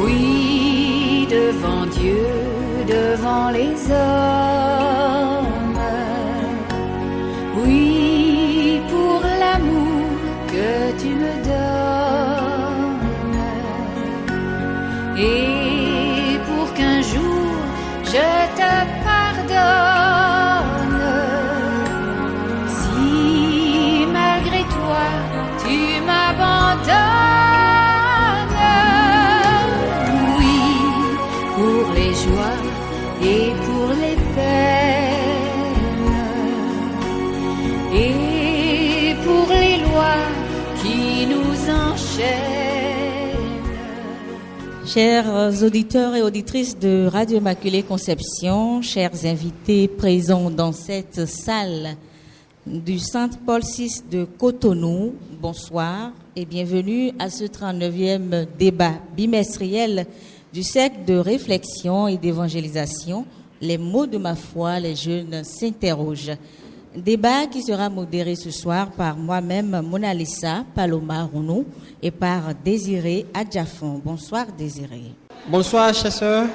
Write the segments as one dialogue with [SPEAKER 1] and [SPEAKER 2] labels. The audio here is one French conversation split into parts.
[SPEAKER 1] Oui, devant Dieu, devant les hommes. Oui, pour l'amour que tu me donnes. Et pour qu'un jour je te pardonne. Si malgré toi tu m'abandonnes. Pour les joies et pour les peines et pour les lois qui nous enchaînent.
[SPEAKER 2] Chers auditeurs et auditrices de Radio Immaculée Conception, chers invités présents dans cette salle du Centre Paul VI de Cotonou, bonsoir et bienvenue à ce 39e débat bimestriel du cercle de réflexion et d'évangélisation, les mots de ma foi, les jeunes s'interrogent. Débat qui sera modéré ce soir par moi-même, Mona Lisa Paloma Rounou, et par Désiré Adjafon. Bonsoir Désiré.
[SPEAKER 3] Bonsoir chers sœurs,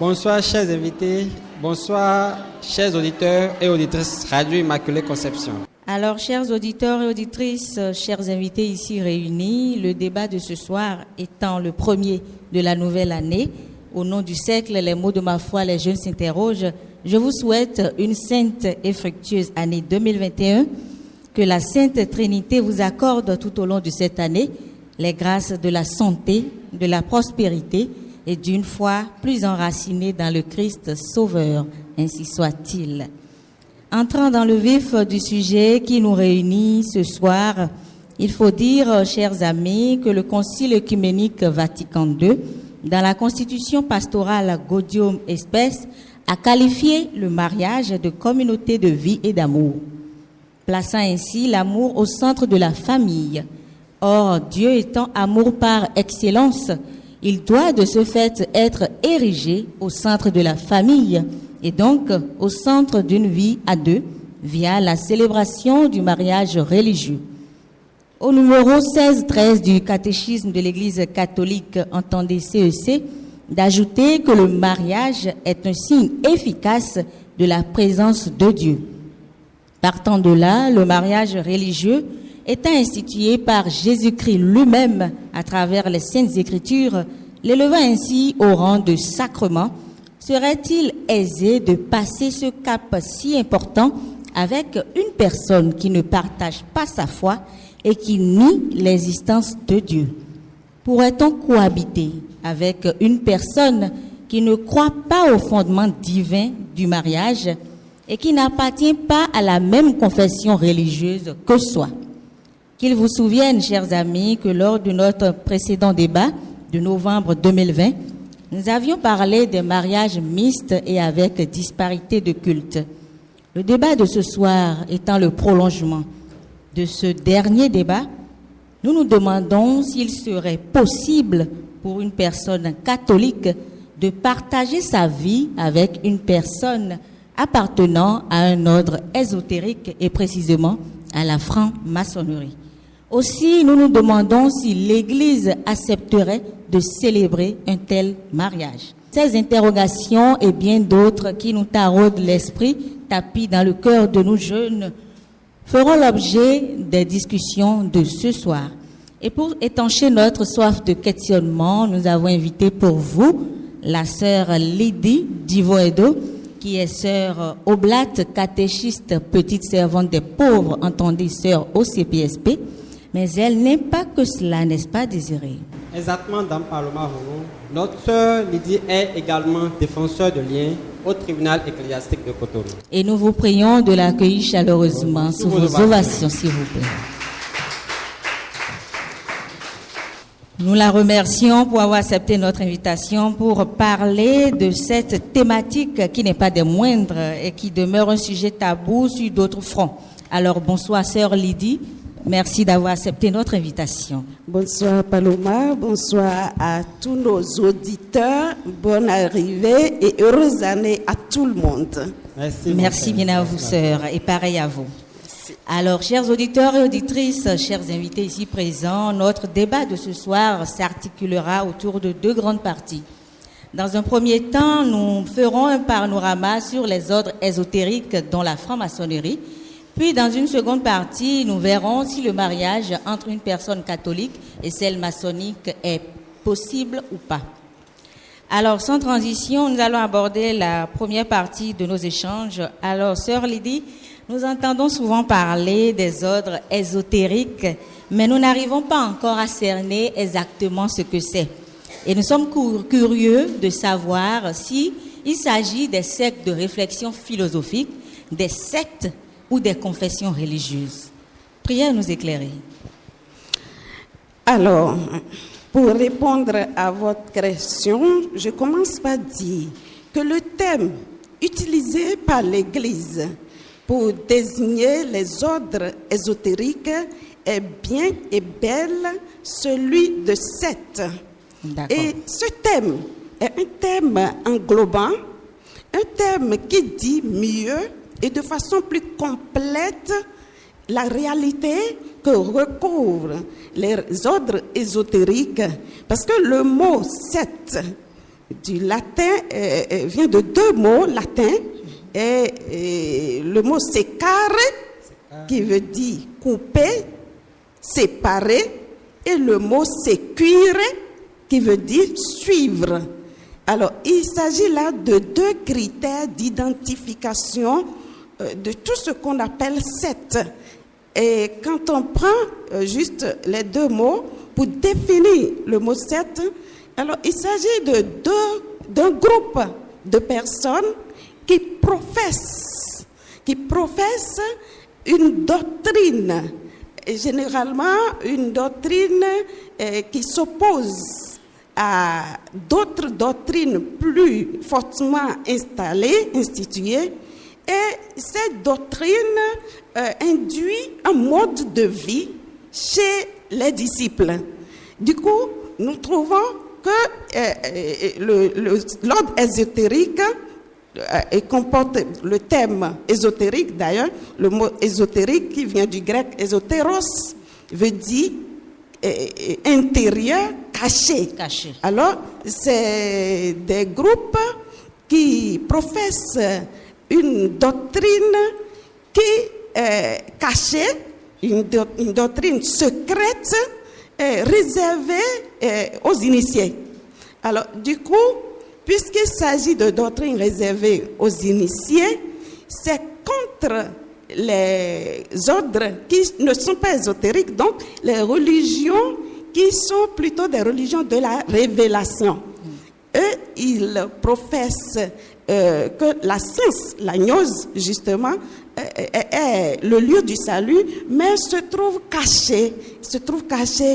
[SPEAKER 3] bonsoir chers invités, bonsoir chers auditeurs et auditrices Radio Immaculée Conception.
[SPEAKER 2] Alors, chers auditeurs et auditrices, chers invités ici réunis, le débat de ce soir étant le premier de la nouvelle année, au nom du cercle, les mots de ma foi, les jeunes s'interrogent, je vous souhaite une sainte et fructueuse année 2021, que la Sainte Trinité vous accorde tout au long de cette année les grâces de la santé, de la prospérité et d'une foi plus enracinée dans le Christ Sauveur, ainsi soit-il. Entrant dans le vif du sujet qui nous réunit ce soir, il faut dire, chers amis, que le Concile œcuménique Vatican II, dans la Constitution pastorale Gaudium Spes, a qualifié le mariage de communauté de vie et d'amour, plaçant ainsi l'amour au centre de la famille. Or, Dieu étant amour par excellence, il doit de ce fait être érigé au centre de la famille, et donc au centre d'une vie à deux, via la célébration du mariage religieux. Au numéro 16-13 du catéchisme de l'Église catholique, entendez CEC, d'ajouter que le mariage est un signe efficace de la présence de Dieu. Partant de là, le mariage religieux étant institué par Jésus-Christ lui-même à travers les Saintes Écritures, l'élevant ainsi au rang de sacrement, serait-il aisé de passer ce cap si important avec une personne qui ne partage pas sa foi et qui nie l'existence de Dieu? Pourrait-on cohabiter avec une personne qui ne croit pas au fondement divin du mariage et qui n'appartient pas à la même confession religieuse que soi? Qu'il vous souvienne, chers amis, que lors de notre précédent débat de novembre 2020, nous avions parlé des mariages mixtes et avec disparité de culte. Le débat de ce soir étant le prolongement de ce dernier débat, nous nous demandons s'il serait possible pour une personne catholique de partager sa vie avec une personne appartenant à un ordre ésotérique et précisément à la franc-maçonnerie. Aussi, nous nous demandons si l'Église accepterait de célébrer un tel mariage. Ces interrogations et bien d'autres qui nous taraudent l'esprit, tapis dans le cœur de nos jeunes, feront l'objet des discussions de ce soir. Et pour étancher notre soif de questionnement, nous avons invité pour vous la sœur Lydie Divoedo, qui est sœur oblate, catéchiste, petite servante des pauvres, entendez sœur au CPSP. Mais elle n'est pas que cela, n'est-ce pas, Désiré?
[SPEAKER 3] Exactement, Dame Paloma Rounou. Notre sœur Lydie est également défenseur de liens au tribunal ecclésiastique de Cotonou.
[SPEAKER 2] Et nous vous prions de l'accueillir chaleureusement sous vos ovations, s'il vous plaît. Nous la remercions pour avoir accepté notre invitation pour parler de cette thématique qui n'est pas des moindres et qui demeure un sujet tabou sur d'autres fronts. Alors, bonsoir, sœur Lydie. Merci d'avoir accepté notre invitation.
[SPEAKER 4] Bonsoir Paloma, bonsoir à tous nos auditeurs, bonne arrivée et heureuse année à tout le monde.
[SPEAKER 2] Merci bien à vous, sœur, et pareil à vous. Alors, chers auditeurs et auditrices, chers invités ici présents, notre débat de ce soir s'articulera autour de 2 grandes parties. Dans un premier temps, nous ferons un panorama sur les ordres ésotériques dont la franc-maçonnerie. Puis, dans une seconde partie, nous verrons si le mariage entre une personne catholique et celle maçonnique est possible ou pas. Alors, sans transition, nous allons aborder la première partie de nos échanges. Alors, Sœur Lydie, nous entendons souvent parler des ordres ésotériques, mais nous n'arrivons pas encore à cerner exactement ce que c'est. Et nous sommes curieux de savoir si il s'agit des sectes de réflexion philosophique, des sectes ou des confessions religieuses. Priez à nous éclairer.
[SPEAKER 4] Alors, pour répondre à votre question, je commence par dire que le thème utilisé par l'Église pour désigner les ordres ésotériques est bien et bel celui de secte.
[SPEAKER 2] D'accord.
[SPEAKER 4] Et ce thème est un thème englobant, un thème qui dit mieux et de façon plus complète la réalité que recouvrent les ordres ésotériques. Parce que le mot secte du latin vient de 2 mots latins. Et le mot sécare, qui veut dire couper, séparer, et le mot sécure, qui veut dire suivre. Alors, il s'agit là de 2 critères d'identification de tout ce qu'on appelle secte. Et quand on prend juste les 2 mots pour définir le mot secte, alors il s'agit d'un groupe de personnes qui professent une doctrine, et généralement une doctrine qui s'oppose à d'autres doctrines plus fortement installées, instituées, et cette doctrine induit un mode de vie chez les disciples. Du coup, nous trouvons que l'ordre ésotérique comporte le thème ésotérique, d'ailleurs, le mot ésotérique qui vient du grec ésotéros, veut dire intérieur, caché. Alors, c'est des groupes qui professent une doctrine qui est cachée, une doctrine secrète réservée aux initiés. Alors, du coup, puisqu'il s'agit de doctrines réservées aux initiés, c'est contre les ordres qui ne sont pas ésotériques, donc les religions qui sont plutôt des religions de la révélation. Eux, ils professent que la science, la gnose, justement, est le lieu du salut, mais se trouve caché.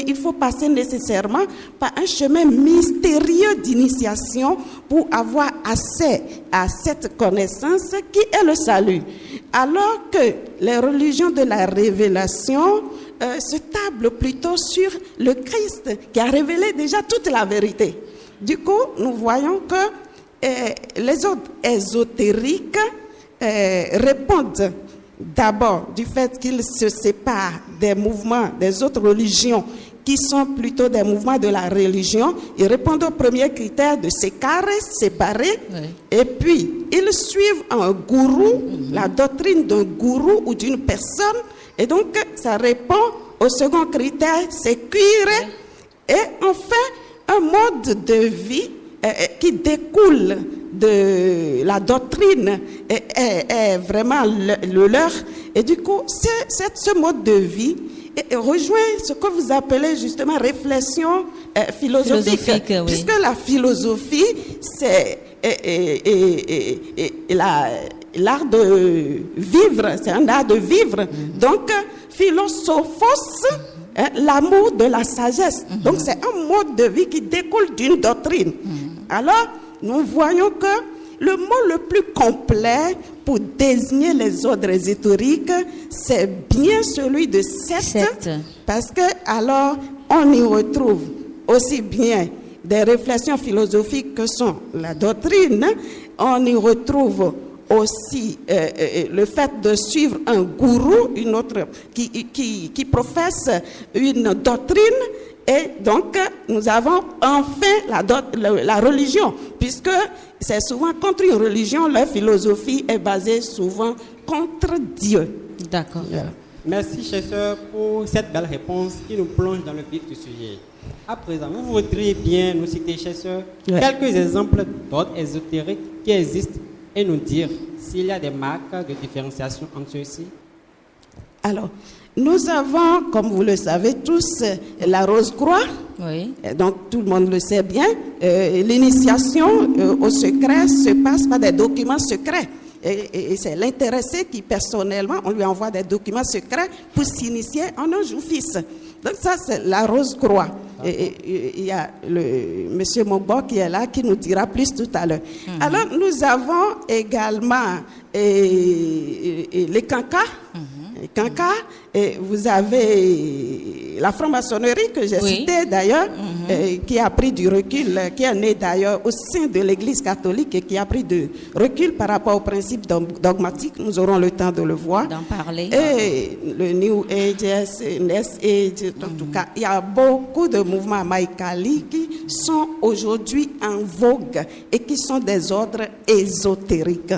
[SPEAKER 4] Il faut passer nécessairement par un chemin mystérieux d'initiation pour avoir accès à cette connaissance qui est le salut. Alors que les religions de la révélation se tablent plutôt sur le Christ qui a révélé déjà toute la vérité. Du coup, nous voyons que les ordres ésotériques répondent d'abord du fait qu'ils se séparent des mouvements des autres religions qui sont plutôt des mouvements de la religion. Ils répondent au premier critère de séparer, oui. Et puis ils suivent un gourou, la doctrine d'un gourou ou d'une personne, et donc ça répond au second critère, sécure, et enfin un mode de vie qui découle de la doctrine est vraiment le leur. Et du coup, ce mode de vie rejoint ce que vous appelez justement réflexion philosophique. Oui. Puisque la philosophie, c'est l'art de vivre, c'est un art de vivre. Donc, philosophos, l'amour de la sagesse. Donc, c'est un mode de vie qui découle d'une doctrine. Alors, nous voyons que le mot le plus complet pour désigner les ordres ésotériques, c'est bien celui de secte, parce que alors on y retrouve aussi bien des réflexions philosophiques que sont la doctrine, on y retrouve aussi le fait de suivre un gourou, une autre qui professe une doctrine. Et donc, nous avons enfin la religion, puisque c'est souvent contre une religion, leur philosophie est basée souvent contre Dieu.
[SPEAKER 2] D'accord.
[SPEAKER 3] Merci, chère sœur, pour cette belle réponse qui nous plonge dans le vif du sujet. À présent, vous voudriez bien nous citer, chère sœur, quelques exemples d'ordres ésotériques qui existent et nous dire s'il y a des marques de différenciation entre ceux-ci.
[SPEAKER 4] Alors, nous avons, comme vous le savez tous, la Rose-Croix.
[SPEAKER 2] Oui.
[SPEAKER 4] Donc, tout le monde le sait bien. L'initiation au secret se passe par des documents secrets. Et c'est l'intéressé qui, personnellement, on lui envoie des documents secrets pour s'initier en un jour-fils. Donc, ça, c'est la Rose-Croix. Et il y a M. Mogbo qui est là, qui nous dira plus tout à l'heure. Alors, nous avons également les cancas. Kanka, et vous avez la franc-maçonnerie que j'ai citée d'ailleurs, qui a pris du recul, qui est née d'ailleurs au sein de l'Église catholique et qui a pris du recul par rapport aux principes dogmatiques. Nous aurons le temps de le voir.
[SPEAKER 2] D'en parler.
[SPEAKER 4] Et le New Age, Next Age, en tout cas, il y a beaucoup de mouvements Maïkali qui sont aujourd'hui en vogue et qui sont des ordres ésotériques.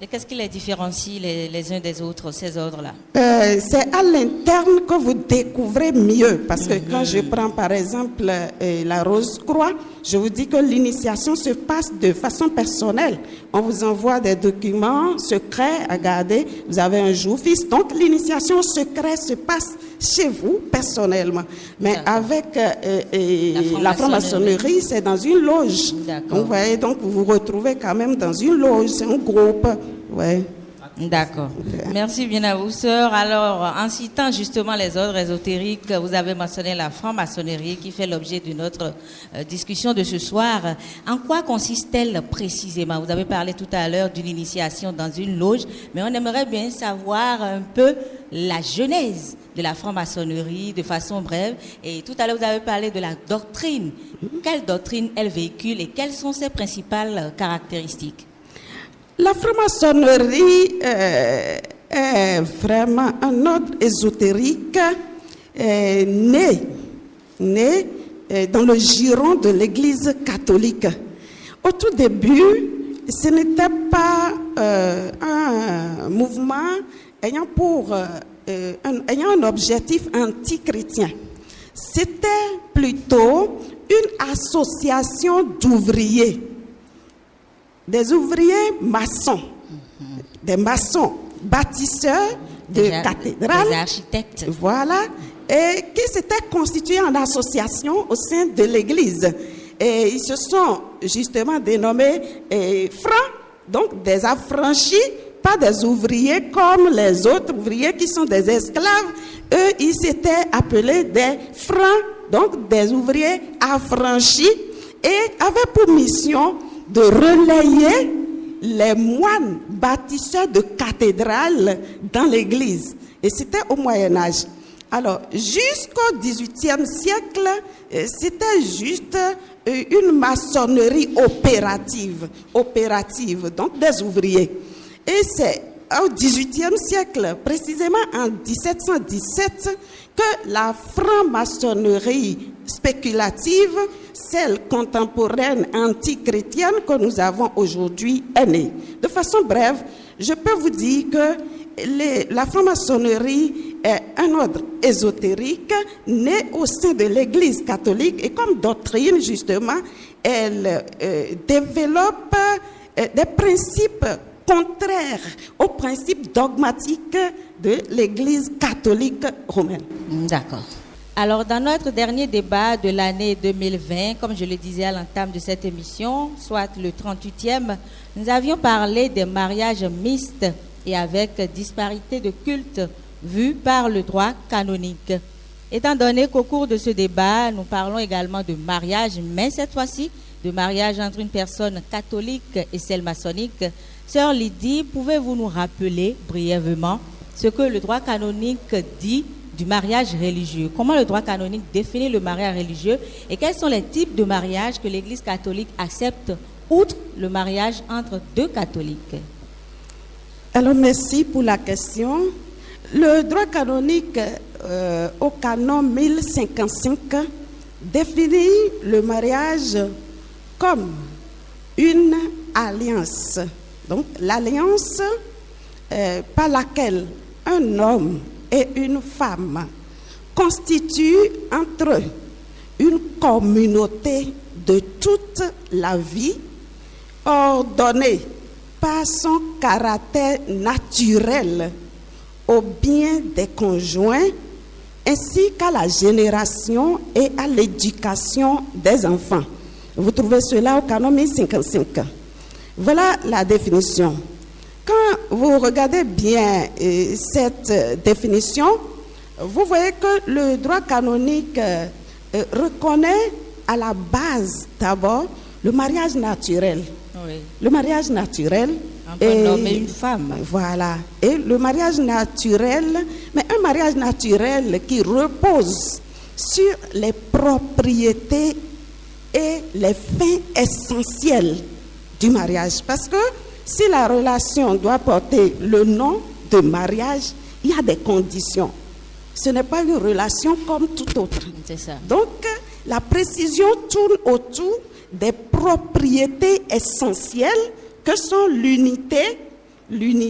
[SPEAKER 2] Et qu'est-ce qui les différencie les uns des autres, ces ordres-là?
[SPEAKER 4] C'est à l'interne que vous découvrez mieux. Parce que quand je prends par exemple la Rose-Croix, je vous dis que l'initiation se passe de façon personnelle. On vous envoie des documents secrets à garder. Vous avez un jour-fils. Donc l'initiation secrète se passe chez vous personnellement. Mais avec la franc-maçonnerie, c'est dans une loge. Donc, vous voyez, donc vous vous retrouvez quand même dans une loge, c'est un groupe. Ouais.
[SPEAKER 2] D'accord. Merci bien à vous, sœur. Alors, en citant justement les ordres ésotériques, vous avez mentionné la franc-maçonnerie qui fait l'objet de notre discussion de ce soir. En quoi consiste-t-elle précisément? Vous avez parlé tout à l'heure d'une initiation dans une loge, mais on aimerait bien savoir un peu la genèse de la franc-maçonnerie de façon brève. Et tout à l'heure, vous avez parlé de la doctrine. Quelle doctrine elle véhicule et quelles sont ses principales caractéristiques?
[SPEAKER 4] La franc-maçonnerie est vraiment un ordre ésotérique né dans le giron de l'Église catholique. Au tout début, ce n'était pas un mouvement ayant un objectif anti-chrétien. C'était plutôt une association d'ouvriers. Des ouvriers maçons, des maçons bâtisseurs de cathédrales,
[SPEAKER 2] des architectes.
[SPEAKER 4] Voilà, et qui s'étaient constitués en association au sein de l'Église. Et ils se sont justement dénommés francs, donc des affranchis, pas des ouvriers comme les autres ouvriers qui sont des esclaves. Eux, ils s'étaient appelés des francs, donc des ouvriers affranchis, et avaient pour mission de relayer les moines bâtisseurs de cathédrales dans l'Église. Et c'était au Moyen-Âge. Alors, jusqu'au XVIIIe siècle, c'était juste une maçonnerie opérative, donc des ouvriers. Et c'est au XVIIIe siècle, précisément en 1717, que la franc-maçonnerie spéculative, celle contemporaine anti-chrétienne que nous avons aujourd'hui, est née. De façon brève, je peux vous dire que la franc-maçonnerie est un ordre ésotérique né au sein de l'Église catholique et comme doctrine, justement, elle développe des principes contraires aux principes dogmatiques de l'Église catholique romaine.
[SPEAKER 2] D'accord. Alors, dans notre dernier débat de l'année 2020, comme je le disais à l'entame de cette émission, soit le 38e, nous avions parlé des mariages mixtes et avec disparité de culte vue par le droit canonique. Étant donné qu'au cours de ce débat, nous parlons également de mariage, mais cette fois-ci, de mariage entre une personne catholique et celle maçonnique, Sœur Lydie, pouvez-vous nous rappeler brièvement ce que le droit canonique dit du mariage religieux? Comment le droit canonique définit le mariage religieux et quels sont les types de mariages que l'Église catholique accepte outre le mariage entre deux catholiques?
[SPEAKER 4] Alors, merci pour la question. Le droit canonique au canon 1055 définit le mariage comme une alliance. Donc, l'alliance par laquelle un homme et une femme constituent entre eux une communauté de toute la vie, ordonnée par son caractère naturel au bien des conjoints, ainsi qu'à la génération et à l'éducation des enfants. Vous trouvez cela au canon 1055. Voilà la définition. Quand vous regardez bien cette définition, vous voyez que le droit canonique reconnaît à la base d'abord le mariage naturel.
[SPEAKER 2] Oui.
[SPEAKER 4] Le mariage naturel.
[SPEAKER 2] Entre un homme et une femme.
[SPEAKER 4] Voilà. Et le mariage naturel, mais un mariage naturel qui repose sur les propriétés et les fins essentielles du mariage. Parce que si la relation doit porter le nom de mariage, il y a des conditions. Ce n'est pas une relation comme toute autre.
[SPEAKER 2] C'est ça.
[SPEAKER 4] Donc, la précision tourne autour des propriétés essentielles que sont l'unité
[SPEAKER 2] oui,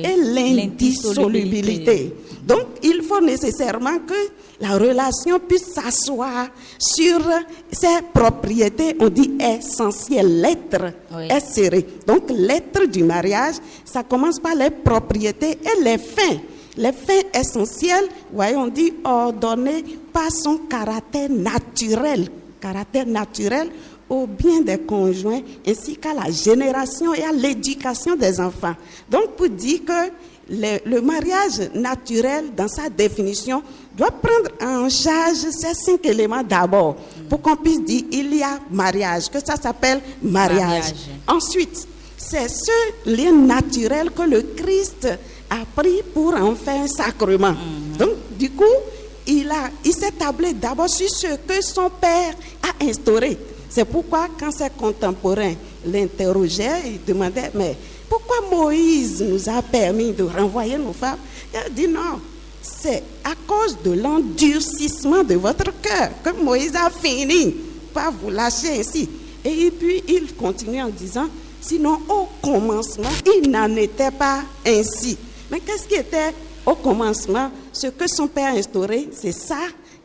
[SPEAKER 4] et l'indissolubilité. Donc, il faut nécessairement que la relation puisse s'asseoir sur ces propriétés, on dit essentielles, l'être est serré. Donc, l'être du mariage, ça commence par les propriétés et les fins. Les fins essentielles, voyons, on dit ordonnées par son caractère naturel au bien des conjoints, ainsi qu'à la génération et à l'éducation des enfants. Donc, pour dire que le mariage naturel, dans sa définition, doit prendre en charge ces 5 éléments d'abord, pour qu'on puisse dire il y a mariage, que ça s'appelle mariage. Ensuite, c'est ce lien naturel que le Christ a pris pour en faire un sacrement. Donc, du coup, il s'est tablé d'abord sur ce que son père a instauré. C'est pourquoi, quand ses contemporains l'interrogeaient, ils demandaient, mais pourquoi Moïse nous a permis de renvoyer nos femmes? Il a dit non, c'est à cause de l'endurcissement de votre cœur que Moïse a fini par vous lâcher ainsi. Et puis, il continue en disant, sinon, au commencement, il n'en était pas ainsi. Mais qu'est-ce qui était au commencement? Ce que son père a instauré, c'est ça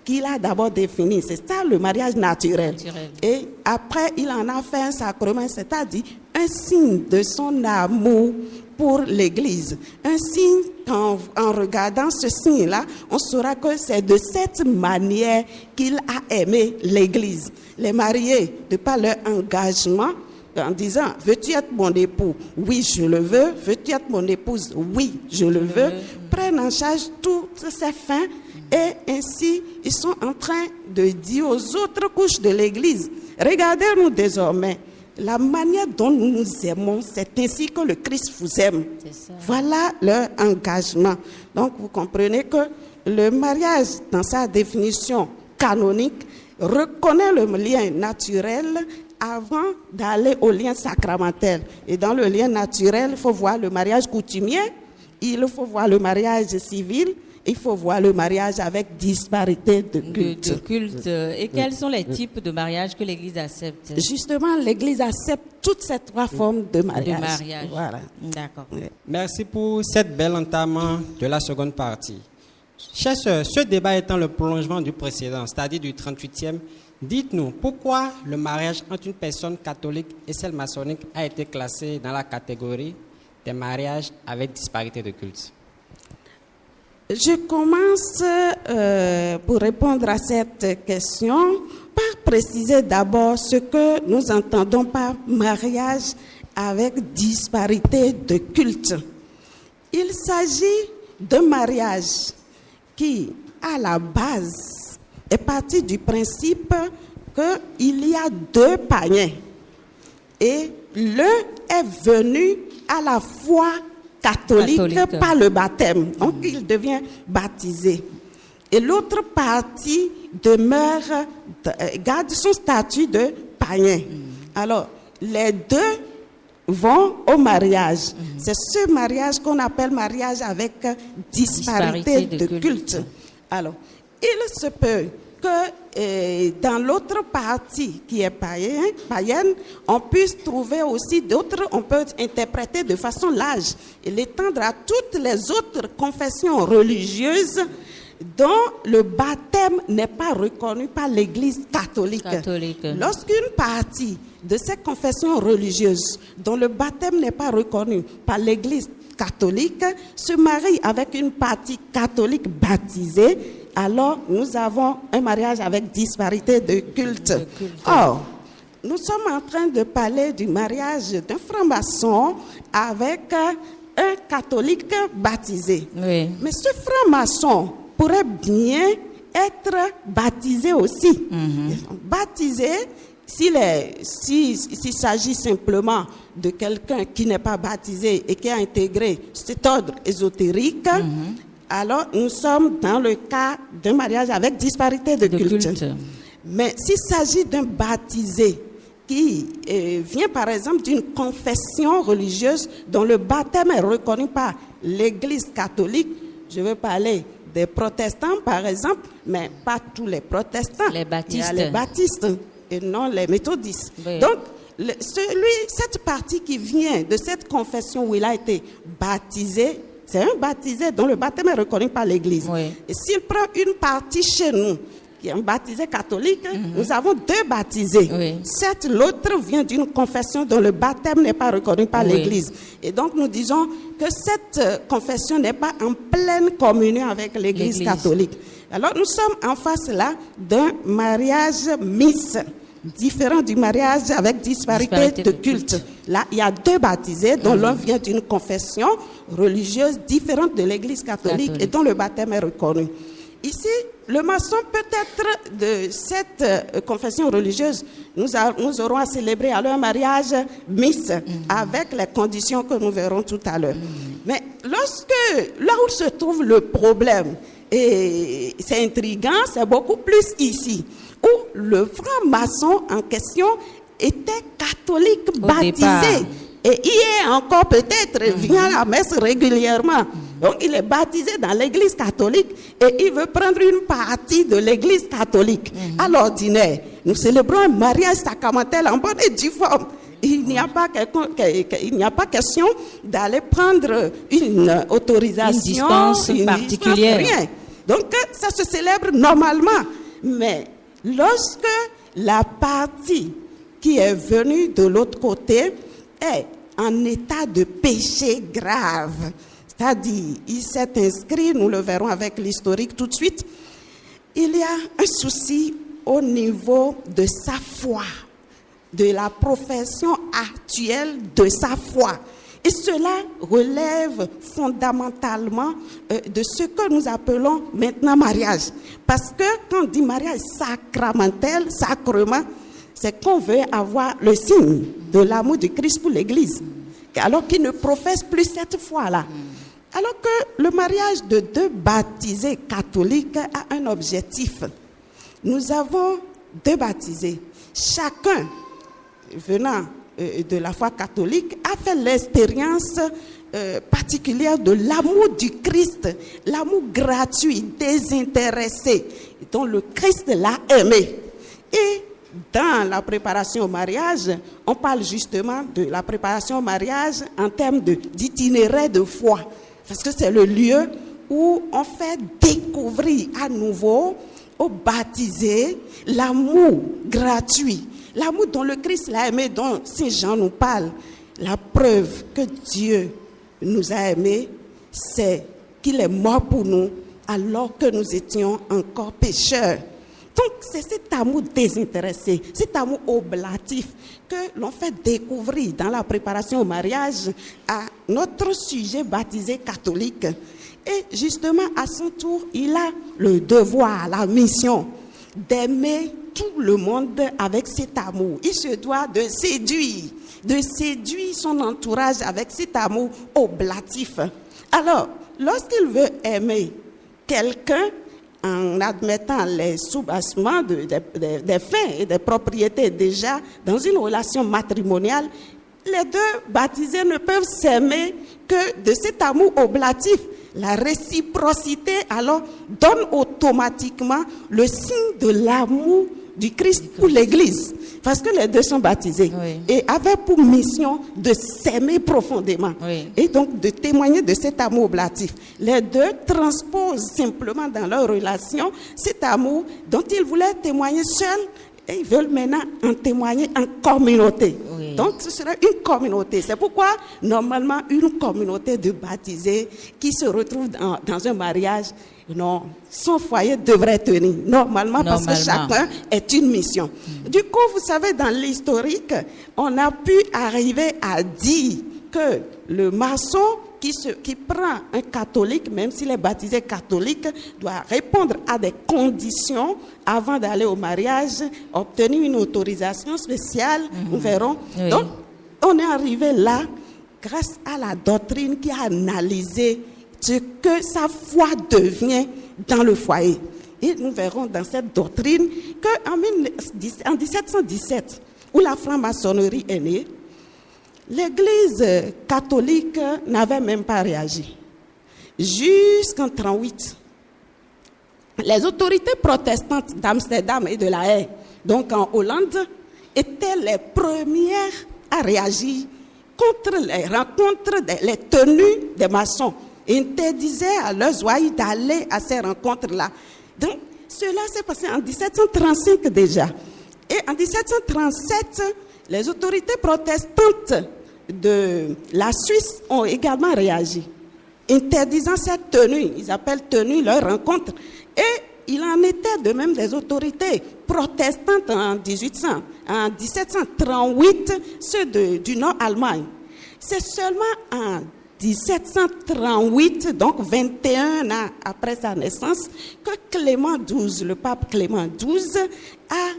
[SPEAKER 4] qu'il a d'abord défini. C'est ça le mariage naturel. Et après, il en a fait un sacrement, c'est-à-dire un signe de son amour pour l'Église. Un signe, en regardant ce signe-là, on saura que c'est de cette manière qu'il a aimé l'Église. Les mariés, de par leur engagement, en disant, veux-tu être mon époux? Oui, je le veux. Veux-tu être mon épouse? Oui, je le veux. Prennent en charge toutes ces fins et ainsi, ils sont en train de dire aux autres couches de l'Église, regardez-nous désormais, la manière dont nous nous aimons, c'est ainsi que le Christ vous aime. Voilà leur engagement. Donc, vous comprenez que le mariage, dans sa définition canonique, reconnaît le lien naturel avant d'aller au lien sacramentel. Et dans le lien naturel, il faut voir le mariage coutumier, il faut voir le mariage civil, il faut voir le mariage avec disparité de culte.
[SPEAKER 2] Et quels sont les types de mariage que l'Église accepte?
[SPEAKER 4] Justement, l'Église accepte toutes ces 3 formes de mariage. Voilà.
[SPEAKER 2] D'accord.
[SPEAKER 3] Merci pour cette belle entame de la seconde partie. Chers sœurs, ce débat étant le prolongement du précédent, c'est-à-dire du 38e, dites-nous pourquoi le mariage entre une personne catholique et celle maçonnique a été classé dans la catégorie des mariages avec disparité de culte.
[SPEAKER 4] Je commence pour répondre à cette question par préciser d'abord ce que nous entendons par mariage avec disparité de culte. Il s'agit d'un mariage qui, à la base, est parti du principe qu'il y a 2 païens et l'un est venu à la foi catholique par le baptême. Donc, il devient baptisé. Et l'autre partie garde son statut de païen. Alors, les deux vont au mariage. C'est ce mariage qu'on appelle mariage avec disparité de culte. Alors, il se peut que dans l'autre partie qui est païenne, on puisse trouver aussi d'autres, on peut interpréter de façon large et l'étendre à toutes les autres confessions religieuses dont le baptême n'est pas reconnu par l'Église catholique. Lorsqu'une partie de ces confessions religieuses dont le baptême n'est pas reconnu par l'Église catholique se marie avec une partie catholique baptisée, alors nous avons un mariage avec disparité de culte. Or, nous sommes en train de parler du mariage d'un franc-maçon avec un catholique baptisé. Oui. Mais ce franc-maçon pourrait bien être baptisé aussi. Baptisé, s'il s'agit simplement de quelqu'un qui n'est pas baptisé et qui a intégré cet ordre ésotérique, alors nous sommes dans le cas d'un mariage avec disparité de culte. Mais s'il s'agit d'un baptisé qui vient par exemple d'une confession religieuse dont le baptême est reconnu par l'Église catholique, je veux parler des protestants par exemple, mais pas tous les protestants.
[SPEAKER 2] Les baptistes.
[SPEAKER 4] Il y a les baptistes et non les méthodistes. Oui. Donc, cette partie qui vient de cette confession où il a été baptisé, c'est un baptisé dont le baptême est reconnu par l'Église. Oui. Et s'il prend une partie chez nous, qui est un baptisé catholique, nous avons deux baptisés. Oui. Certes, l'autre vient d'une confession dont le baptême n'est pas reconnu par l'Église. Et donc, nous disons que cette confession n'est pas en pleine communion avec l'Église catholique. Alors, nous sommes en face là d'un mariage mixte, différent du mariage avec disparité de culte. Là, il y a deux baptisés dont l'un vient d'une confession religieuse différente de l'Église catholique et dont le baptême est reconnu. Ici, le maçon peut-être de cette confession religieuse, nous aurons à célébrer alors un mariage mixte avec les conditions que nous verrons tout à l'heure. Mais là où se trouve le problème, et c'est intriguant, c'est beaucoup plus ici, où le franc-maçon en question était catholique baptisé. Et hier encore peut-être vient à la messe régulièrement. Donc il est baptisé dans l'église catholique et il veut prendre une partie de l'église catholique. À l'ordinaire, nous célébrons un mariage sacramentel en bonne et due forme. Il n'y a pas question d'aller prendre une autorisation,
[SPEAKER 2] une dispense particulière.
[SPEAKER 4] Rien. Donc ça se célèbre normalement. Mais lorsque la partie qui est venue de l'autre côté est en état de péché grave, c'est-à-dire il s'est inscrit, nous le verrons avec l'historique tout de suite, il y a un souci au niveau de sa foi, de la profession actuelle de sa foi. Et cela relève fondamentalement de ce que nous appelons maintenant mariage. Parce que quand on dit mariage sacramentel, sacrement, c'est qu'on veut avoir le signe de l'amour du Christ pour l'Église, alors qu'il ne professe plus cette foi-là. Alors que le mariage de deux baptisés catholiques a un objectif. Nous avons deux baptisés. Chacun, venant de la foi catholique, a fait l'expérience particulière de l'amour du Christ, l'amour gratuit, désintéressé, dont le Christ l'a aimé. Et dans la préparation au mariage, on parle justement de la préparation au mariage en termes d'itinéraire de foi. Parce que c'est le lieu où on fait découvrir à nouveau aux baptisés l'amour gratuit, l'amour dont le Christ l'a aimé, dont Saint Jean nous parle. La preuve que Dieu nous a aimés, c'est qu'il est mort pour nous alors que nous étions encore pécheurs. Donc, c'est cet amour désintéressé, cet amour oblatif que l'on fait découvrir dans la préparation au mariage à notre sujet baptisé catholique. Et justement, à son tour, il a le devoir, la mission d'aimer tout le monde avec cet amour. Il se doit de séduire son entourage avec cet amour oblatif. Alors, lorsqu'il veut aimer quelqu'un, en admettant les soubassements des faits et des propriétés déjà dans une relation matrimoniale, les deux baptisés ne peuvent s'aimer que de cet amour oblatif. La réciprocité, alors, donne automatiquement le signe de l'amour du Christ pour l'Église. Parce que les deux sont baptisés.
[SPEAKER 2] Oui.
[SPEAKER 4] Et avaient pour mission de s'aimer profondément.
[SPEAKER 2] Oui.
[SPEAKER 4] Et donc de témoigner de cet amour oblatif. Les deux transposent simplement dans leur relation cet amour dont ils voulaient témoigner seuls. Et ils veulent maintenant en témoigner en communauté.
[SPEAKER 2] Oui.
[SPEAKER 4] Donc, ce sera une communauté. C'est pourquoi, normalement, une communauté de baptisés qui se retrouvent dans un mariage, non, son foyer devrait tenir. Normalement, parce que chacun est une mission. Du coup, vous savez, dans l'historique, on a pu arriver à dire que le maçon qui prend un catholique, même s'il est baptisé catholique, doit répondre à des conditions avant d'aller au mariage, obtenir une autorisation spéciale, nous verrons.
[SPEAKER 2] Oui.
[SPEAKER 4] Donc, on est arrivé là grâce à la doctrine qui a analysé ce que sa foi devient dans le foyer. Et nous verrons dans cette doctrine qu'en 1717, où la franc-maçonnerie est née, l'Église catholique n'avait même pas réagi. Jusqu'en 1938, les autorités protestantes d'Amsterdam et de La Haye, donc en Hollande, étaient les premières à réagir contre les rencontres, les tenues des maçons. Ils interdisaient à leurs ouailles d'aller à ces rencontres-là. Donc, cela s'est passé en 1735 déjà. Et en 1737, les autorités protestantes de la Suisse ont également réagi, interdisant cette tenue. Ils appellent tenue leur rencontre. Et il en était de même des autorités protestantes en 1738, ceux du Nord-Allemagne. C'est seulement en 1738, donc 21 ans après sa naissance, que Clément XII, le pape Clément XII, a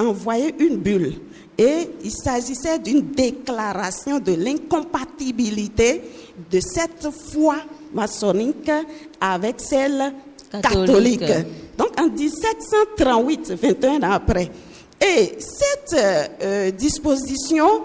[SPEAKER 4] envoyé une bulle. Et il s'agissait d'une déclaration de l'incompatibilité de cette foi maçonnique avec celle catholique. Donc en 1738, 21 ans après. Et cette disposition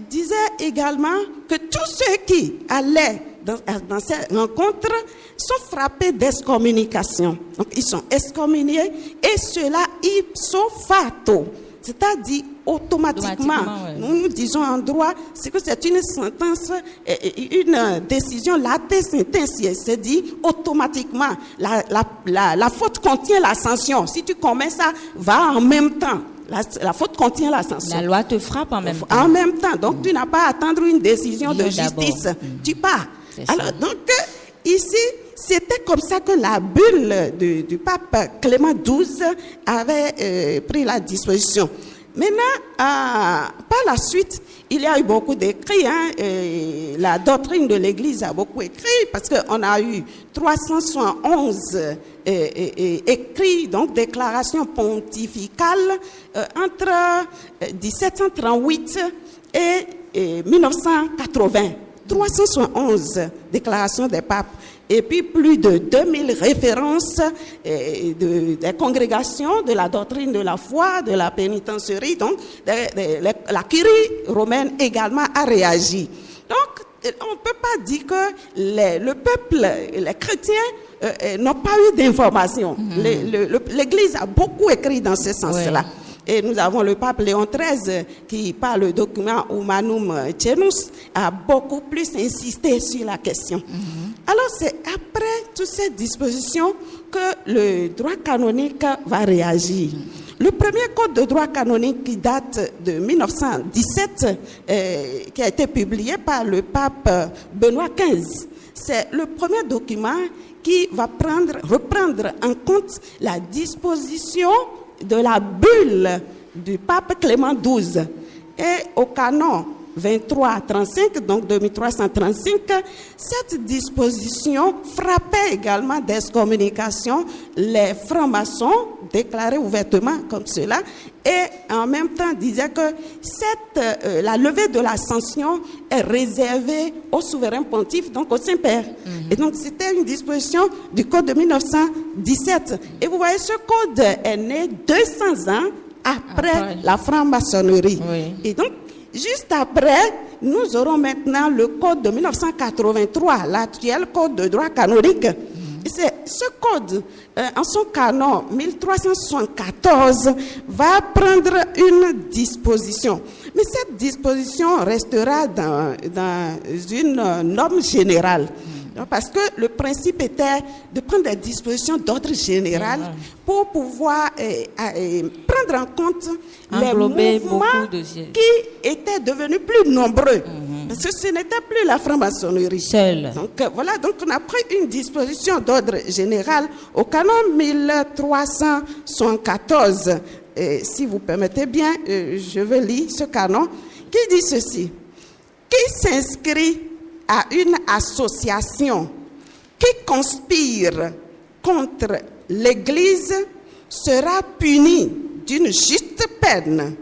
[SPEAKER 4] disait également que tous ceux qui allaient dans ces rencontres sont frappés d'excommunication. Donc ils sont excommuniés et cela ipso facto. C'est-à-dire automatiquement. Ouais. Nous disons en droit, c'est que c'est une sentence, une décision late sentencia, c'est dit automatiquement. La faute contient la sanction. Si tu commets ça, va en même temps. La faute contient la sanction.
[SPEAKER 2] La loi te frappe en même temps.
[SPEAKER 4] En même temps. Donc tu n'as pas à attendre une décision de justice. Tu pars. Alors donc ici, c'était comme ça que la bulle du pape Clément XII avait pris la disposition. Maintenant, par la suite, il y a eu beaucoup d'écrits. La doctrine de l'Église a beaucoup écrit parce qu'on a eu 371 écrits, donc déclarations pontificales entre 1738 et 1980. 371 déclarations des papes. Et puis plus de 2000 références des congrégations de la doctrine de la foi, de la pénitencerie. Donc, la curie romaine également a réagi. Donc, on ne peut pas dire que le peuple, les chrétiens n'ont pas eu d'informations. L'Église a beaucoup écrit dans ce sens-là. Oui. Et nous avons le pape Léon XIII qui, par le document Humanum Genus, a beaucoup plus insisté sur la question. Alors, c'est après toutes ces dispositions que le droit canonique va réagir. Le premier code de droit canonique qui date de 1917, qui a été publié par le pape Benoît XV, c'est le premier document qui va reprendre en compte la disposition de la bulle du pape Clément XII. Et au canon 2335, donc 2335, cette disposition frappait également d'excommunication les francs-maçons, déclarés ouvertement comme cela, et en même temps disait que la levée de la sanction est réservée au souverain pontife, donc au Saint-Père. Et donc c'était une disposition du code de 1917. Et vous voyez, ce code est né 200 ans après la franc-maçonnerie. Oui. Et donc, juste après, nous aurons maintenant le code de 1983, l'actuel code de droit canonique. C'est ce code, en son canon 1374, va prendre une disposition. Mais cette disposition restera dans une norme générale. Parce que le principe était de prendre des dispositions d'ordre général pour pouvoir prendre en compte les mouvements qui étaient devenus plus nombreux. Parce que ce n'était plus la franc-maçonnerie seule. Donc voilà, donc on a pris une disposition d'ordre général au canon 1374. Si vous permettez bien, je vais lire ce canon qui dit ceci. Qui s'inscrit à une association qui conspire contre l'Église sera puni d'une juste peine.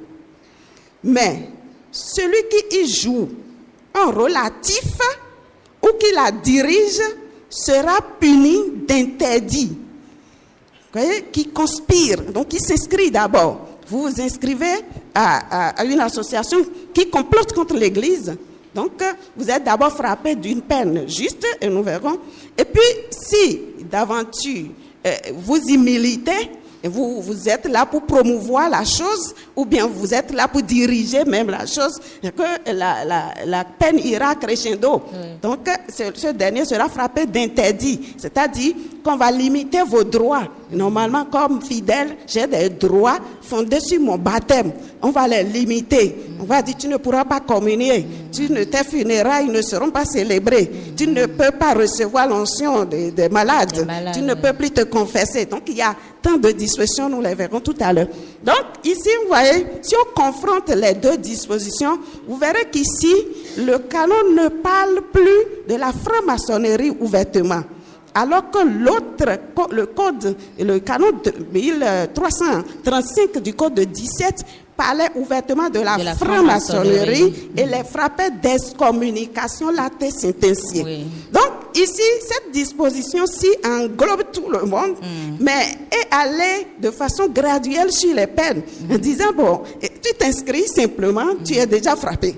[SPEAKER 4] Mais celui qui y joue un rôle actif ou qui la dirige sera puni d'interdit. Vous voyez, qui conspire, donc qui s'inscrit d'abord. Vous vous inscrivez à une association qui complote contre l'Église. Donc, vous êtes d'abord frappé d'une peine juste, et nous verrons. Et puis, si d'aventure vous y militez, vous êtes là pour promouvoir la chose, ou bien vous êtes là pour diriger même la chose, que la peine ira crescendo. Oui. Donc, ce dernier sera frappé d'interdit, c'est-à-dire qu'on va limiter vos droits. Normalement, comme fidèle, j'ai des droits fondés sur mon baptême. On va les limiter. On va dire, tu ne pourras pas communier. Tes funérailles ne seront pas célébrées. Tu ne peux pas recevoir l'onction des malades. Tu ne peux plus te confesser. Donc, il y a tant de dispositions, nous les verrons tout à l'heure. Donc, ici, vous voyez, si on confronte les deux dispositions, vous verrez qu'ici, le canon ne parle plus de la franc-maçonnerie ouvertement. Alors que le canon de 1335 du code de 17 parlait ouvertement de la franc-maçonnerie et les frappait d'excommunication late sentenciée. Oui. Donc, ici, cette disposition-ci englobe tout le monde, mais est allée de façon graduelle sur les peines, en disant, bon, tu t'inscris simplement, tu es déjà frappé.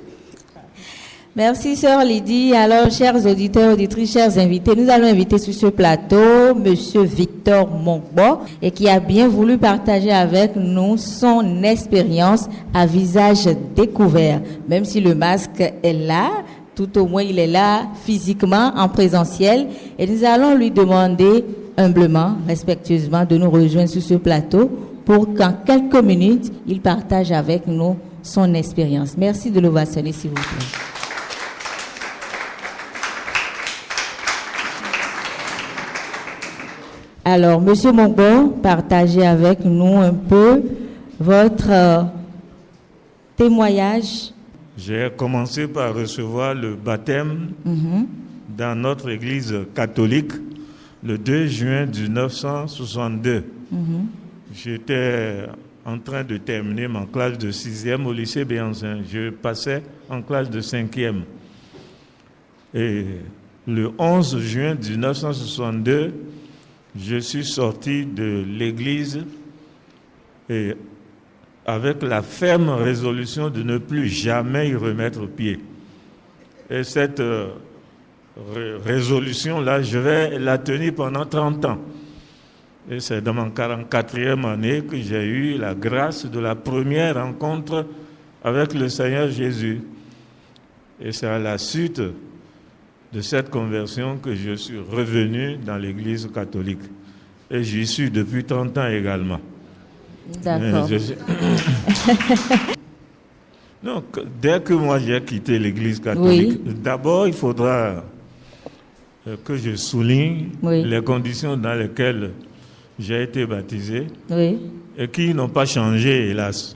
[SPEAKER 2] Merci, sœur Lydie. Alors, chers auditeurs, auditrices, chers invités, nous allons inviter sur ce plateau monsieur Victor Mongbo, et qui a bien voulu partager avec nous son expérience à visage découvert. Même si le masque est là, tout au moins il est là physiquement, en présentiel, et nous allons lui demander humblement, respectueusement, de nous rejoindre sur ce plateau pour qu'en quelques minutes, il partage avec nous son expérience. Merci de l'ovationner, s'il vous plaît. Alors, monsieur Mongbo, partagez avec nous un peu votre témoignage.
[SPEAKER 5] J'ai commencé par recevoir le baptême dans notre église catholique le 2 juin 1962. J'étais en train de terminer ma classe de 6e au lycée Béanzin. Je passais en classe de 5e. Et le 11 juin 1962, je suis sorti de l'église et avec la ferme résolution de ne plus jamais y remettre pied. Et cette résolution-là, je vais la tenir pendant 30 ans. Et c'est dans ma 44e année que j'ai eu la grâce de la première rencontre avec le Seigneur Jésus. Et c'est à la suite de cette conversion que je suis revenu dans l'église catholique. Et j'y suis depuis 30 ans également.
[SPEAKER 2] D'accord.
[SPEAKER 5] Donc, dès que moi j'ai quitté l'église catholique, d'abord il faudra que je souligne les conditions dans lesquelles j'ai été baptisé et qui n'ont pas changé, hélas.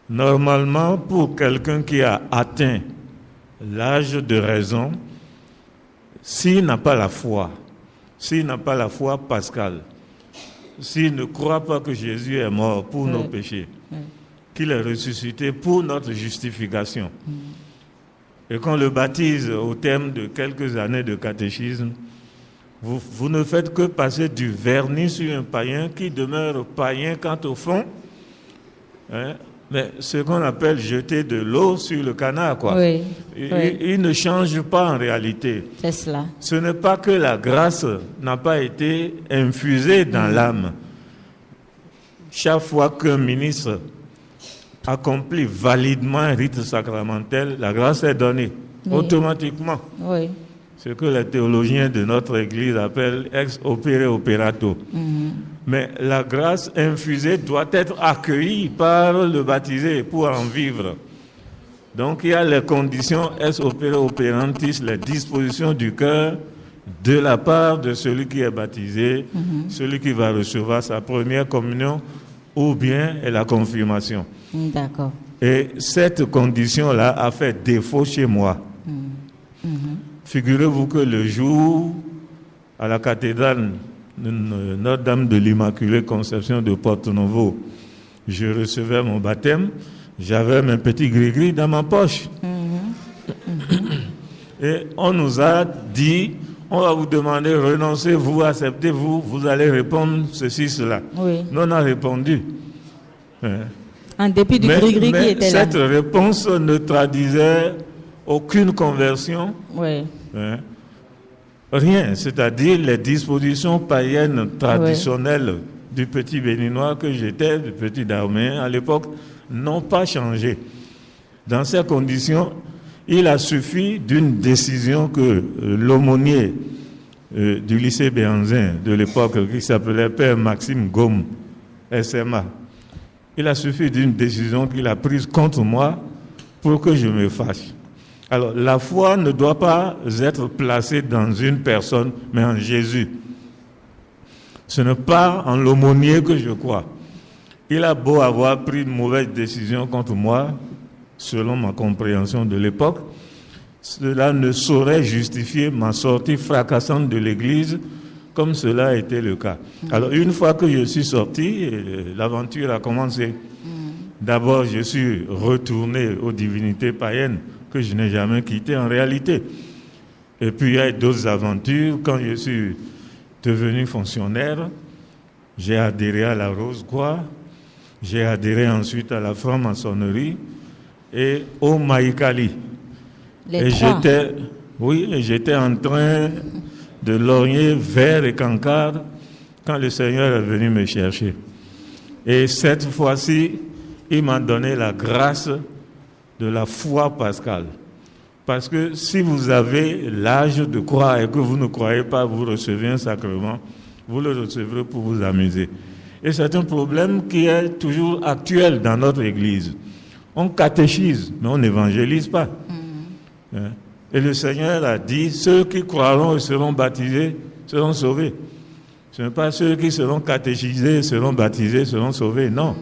[SPEAKER 5] Normalement, pour quelqu'un qui a atteint l'âge de raison, s'il n'a pas la foi pascale, s'il ne croit pas que Jésus est mort pour nos péchés, qu'il est ressuscité pour notre justification, et qu'on le baptise au terme de quelques années de catéchisme, vous ne faites que passer du vernis sur un païen qui demeure païen quand au fond, Mais ce qu'on appelle jeter de l'eau sur le canard, quoi.
[SPEAKER 2] Oui.
[SPEAKER 5] Il ne change pas en réalité.
[SPEAKER 2] C'est cela.
[SPEAKER 5] Ce n'est pas que la grâce n'a pas été infusée dans l'âme. Chaque fois qu'un ministre accomplit validement un rite sacramentel, la grâce est donnée automatiquement.
[SPEAKER 2] Oui.
[SPEAKER 5] Ce que les théologiens de notre Église appellent ex opere operato. Mais la grâce infusée doit être accueillie par le baptisé pour en vivre. Donc il y a les conditions ex opere operantis, les dispositions du cœur de la part de celui qui est baptisé, celui qui va recevoir sa première communion ou bien la confirmation.
[SPEAKER 2] D'accord.
[SPEAKER 5] Et cette condition-là a fait défaut chez moi. Figurez-vous que le jour, à la cathédrale Notre-Dame de l'Immaculée Conception de Porto-Novo, je recevais mon baptême, j'avais mes petits gris-gris dans ma poche. Et on nous a dit, on va vous demander, renoncez-vous, acceptez-vous, vous allez répondre ceci, cela.
[SPEAKER 2] Oui.
[SPEAKER 5] Nous, on a répondu.
[SPEAKER 2] En dépit du gris-gris qui était là.
[SPEAKER 5] Cette réponse ne traduisait aucune conversion.
[SPEAKER 2] Oui.
[SPEAKER 5] Rien, c'est-à-dire les dispositions païennes traditionnelles du petit béninois que j'étais, du petit Dahomey à l'époque, n'ont pas changé. Dans ces conditions, il a suffi d'une décision que l'aumônier du lycée Béanzin de l'époque, qui s'appelait Père Maxime Gaume, SMA, il a suffi d'une décision qu'il a prise contre moi pour que je me fâche. Alors, la foi ne doit pas être placée dans une personne, mais en Jésus. Ce n'est pas en l'aumônier que je crois. Il a beau avoir pris une mauvaise décision contre moi, selon ma compréhension de l'époque, cela ne saurait justifier ma sortie fracassante de l'Église, comme cela a été le cas. Alors, une fois que je suis sorti, l'aventure a commencé. D'abord, je suis retourné aux divinités païennes, que je n'ai jamais quitté en réalité. Et puis il y a d'autres aventures. Quand je suis devenu fonctionnaire, j'ai adhéré à la Rose-Croix, j'ai adhéré ensuite à la franc-maçonnerie et au Maïkali. J'étais en train de lorgner vers et cancard quand le Seigneur est venu me chercher. Et cette fois-ci, il m'a donné la grâce de la foi pascale. Parce que si vous avez l'âge de croire et que vous ne croyez pas, vous recevez un sacrement, vous le recevrez pour vous amuser. Et c'est un problème qui est toujours actuel dans notre Église. On catéchise, mais on n'évangélise pas. Et le Seigneur a dit, ceux qui croiront et seront baptisés seront sauvés. Ce n'est pas ceux qui seront catéchisés, seront baptisés, seront sauvés, non.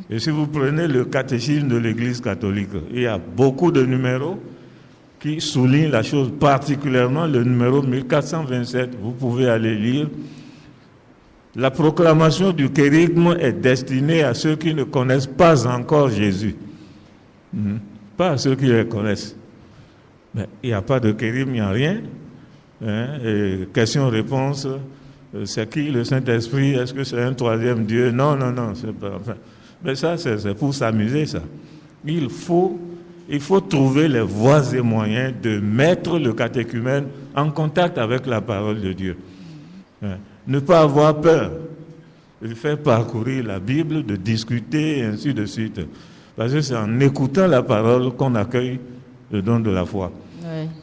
[SPEAKER 5] Et si vous prenez le catéchisme de l'Église catholique, il y a beaucoup de numéros qui soulignent la chose, particulièrement le numéro 1427. Vous pouvez aller lire. La proclamation du kérigme est destinée à ceux qui ne connaissent pas encore Jésus. Pas à ceux qui le connaissent. Mais il n'y a pas de kérigme, il n'y a rien. Question-réponse, c'est qui le Saint-Esprit? Est-ce que c'est un troisième Dieu? Non, c'est pas... Enfin, mais ça, c'est pour s'amuser, ça. Il faut trouver les voies et moyens de mettre le catéchumène en contact avec la parole de Dieu. Ne pas avoir peur de faire parcourir la Bible, de discuter, et ainsi de suite. Parce que c'est en écoutant la parole qu'on accueille le don de la foi.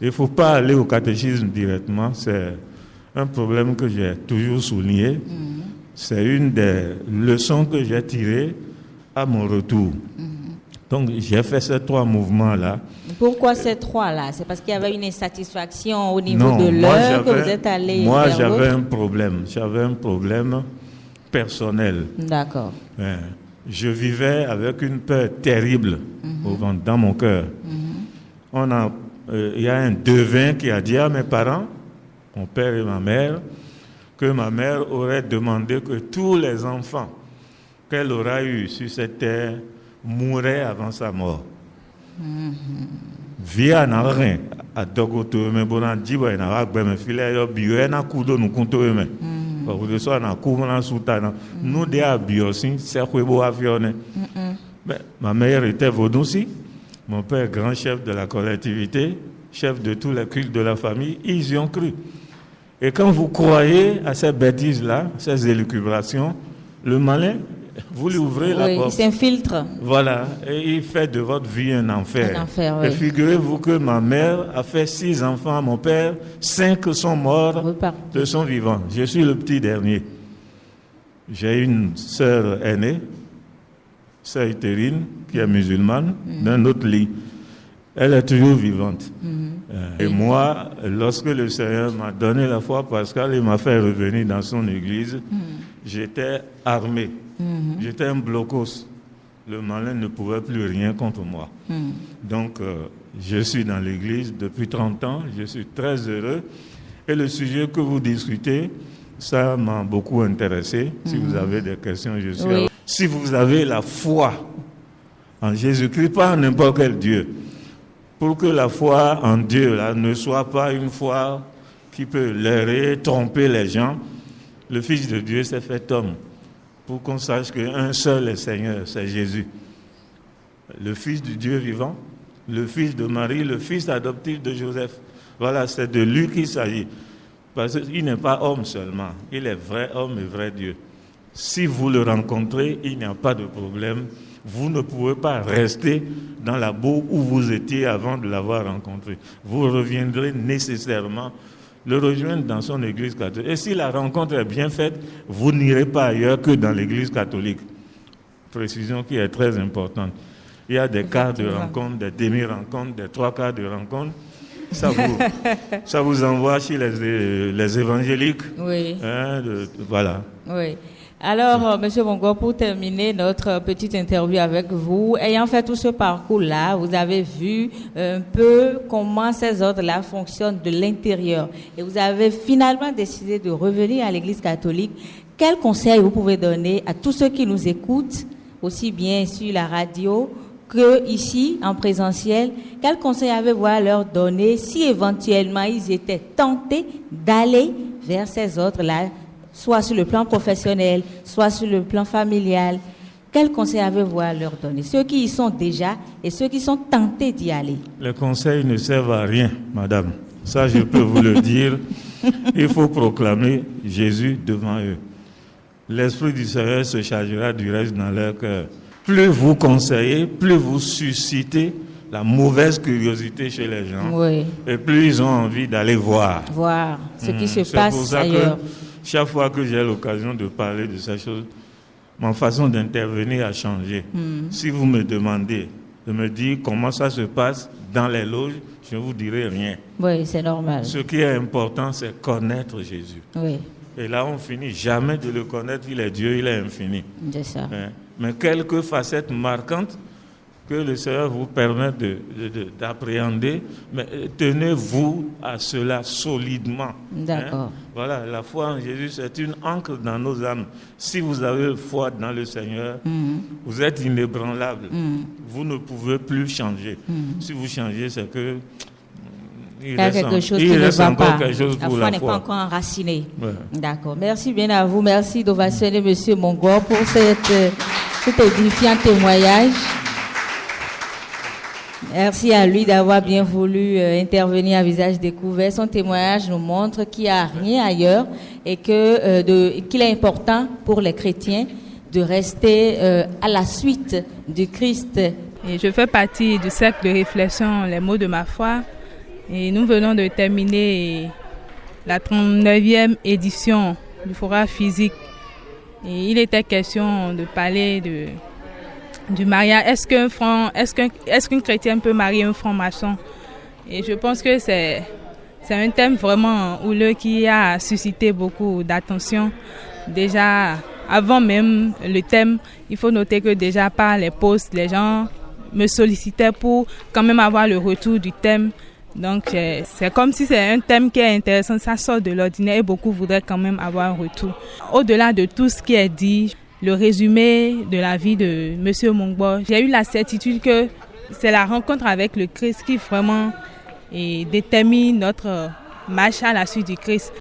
[SPEAKER 5] Il ne faut pas aller au catéchisme directement. C'est un problème que j'ai toujours souligné. C'est une des leçons que j'ai tirées à mon retour. Donc, j'ai fait ces 3 mouvements-là.
[SPEAKER 2] Pourquoi ces 3-là? C'est parce qu'il y avait une insatisfaction au niveau de l'heure que vous êtes allé vers
[SPEAKER 5] Moi, j'avais un problème. J'avais un problème personnel.
[SPEAKER 2] D'accord.
[SPEAKER 5] Je vivais avec une peur terrible dans mon cœur. Il y a un devin qui a dit à mes parents, mon père et ma mère, que ma mère aurait demandé que tous les enfants qu'elle aura eus sur cette terre mouraient avant sa mort. Via n'a rien à dogoto me bonan diba na agbe me file yo biyo na kudo nu kunto me ko de so na ku na sultana nu de abiosin se kwebo afione Ma mère était Vaudoussi, mon père grand chef de la collectivité, chef de tous les cultes de la famille, ils y ont cru. Et quand vous croyez à ces bêtises-là, ces élucubrations, le malin, vous lui ouvrez la porte.
[SPEAKER 2] Il s'infiltre.
[SPEAKER 5] Voilà, et il fait de votre vie un enfer.
[SPEAKER 2] Un enfer, oui.
[SPEAKER 5] Et figurez-vous que ma mère a fait 6 enfants, mon père, 5 sont morts, 2 sont vivants. Je suis le petit dernier. J'ai une sœur aînée, sœur Itérine, qui est musulmane, d'un autre lit. Elle est toujours vivante. Et moi, lorsque le Seigneur m'a donné la foi pascale et m'a fait revenir dans son église, j'étais armé. J'étais un blocos. Le malin ne pouvait plus rien contre moi. Donc, je suis dans l'église depuis 30 ans. Je suis très heureux. Et le sujet que vous discutez, ça m'a beaucoup intéressé. Si vous avez des questions, je suis là. Si vous avez la foi en Jésus-Christ, pas en n'importe quel Dieu, pour que la foi en Dieu là, ne soit pas une foi qui peut leurrer, tromper les gens, le Fils de Dieu s'est fait homme pour qu'on sache qu'un seul est Seigneur, c'est Jésus. Le Fils du Dieu vivant, le Fils de Marie, le Fils adoptif de Joseph. Voilà, c'est de lui qu'il s'agit. Parce qu'il n'est pas homme seulement, il est vrai homme et vrai Dieu. Si vous le rencontrez, il n'y a pas de problème. Vous ne pouvez pas rester dans la boue où vous étiez avant de l'avoir rencontré. Vous reviendrez nécessairement le rejoindre dans son église catholique. Et si la rencontre est bien faite, vous n'irez pas ailleurs que dans l'église catholique. Précision qui est très importante. Il y a des quarts de rencontre, des demi-rencontres, des 3 quarts de rencontre. Ça vous envoie chez les évangéliques.
[SPEAKER 2] Oui.
[SPEAKER 5] Voilà.
[SPEAKER 2] Oui. Alors, M. Mongor, pour terminer notre petite interview avec vous, ayant fait tout ce parcours-là, vous avez vu un peu comment ces ordres-là fonctionnent de l'intérieur. Et vous avez finalement décidé de revenir à l'Église catholique. Quel conseil vous pouvez donner à tous ceux qui nous écoutent, aussi bien sur la radio que ici, en présentiel? Quel conseil avez-vous à leur donner si éventuellement ils étaient tentés d'aller vers ces ordres-là, soit sur le plan professionnel, soit sur le plan familial? Quel conseil avez-vous à leur donner? Ceux qui y sont déjà et ceux qui sont tentés d'y aller.
[SPEAKER 5] Les conseils ne servent à rien, madame. Ça, je peux vous le dire. Il faut proclamer Jésus devant eux. L'Esprit du Seigneur se chargera du reste dans leur cœur. Plus vous conseillez, plus vous suscitez la mauvaise curiosité chez les gens.
[SPEAKER 2] Oui.
[SPEAKER 5] Et plus ils ont envie d'aller voir.
[SPEAKER 2] Voir ce qui se
[SPEAKER 5] C'est
[SPEAKER 2] passe
[SPEAKER 5] pour ça
[SPEAKER 2] ailleurs.
[SPEAKER 5] Que chaque fois que j'ai l'occasion de parler de ces choses, ma façon d'intervenir a changé. Si vous me demandez de me dire comment ça se passe dans les loges, je ne vous dirai rien.
[SPEAKER 2] Oui, c'est normal.
[SPEAKER 5] Ce qui est important, c'est connaître Jésus.
[SPEAKER 2] Oui,
[SPEAKER 5] Et là, on finit jamais de le connaître. Il est Dieu, il est infini.
[SPEAKER 2] c'est ça.
[SPEAKER 5] Mais quelques facettes marquantes que le Seigneur vous permet d'appréhender, mais tenez-vous à cela solidement.
[SPEAKER 2] D'accord.
[SPEAKER 5] Voilà, la foi en Jésus, c'est une ancre dans nos âmes. Si vous avez foi dans le Seigneur, vous êtes inébranlable. Vous ne pouvez plus changer. Si vous changez, c'est que
[SPEAKER 2] il y a quelque chose qui ne va pas. La foi n'est pas encore enracinée.
[SPEAKER 5] Ouais.
[SPEAKER 2] D'accord. Merci bien à vous. Merci d'ovationner M. Mongor pour cet édifiant témoignage. Merci à lui d'avoir bien voulu intervenir à visage découvert. Son témoignage nous montre qu'il n'y a rien ailleurs et qu'il est important pour les chrétiens de rester à la suite du Christ.
[SPEAKER 6] Et je fais partie du cercle de réflexion Les mots de ma foi. Et nous venons de terminer la 39e édition du Forum physique. Et il était question de parler du mariage. Est-ce qu'une chrétienne peut marier un franc-maçon? Et je pense que c'est un thème vraiment houleux qui a suscité beaucoup d'attention. Déjà, avant même le thème, il faut noter que déjà par les posts, les gens me sollicitaient pour quand même avoir le retour du thème. Donc, c'est comme si c'est un thème qui est intéressant, ça sort de l'ordinaire et beaucoup voudraient quand même avoir un retour. Au-delà de tout ce qui est dit, le résumé de la vie de M. Mongor, j'ai eu la certitude que c'est la rencontre avec le Christ qui vraiment détermine notre marche à la suite du Christ.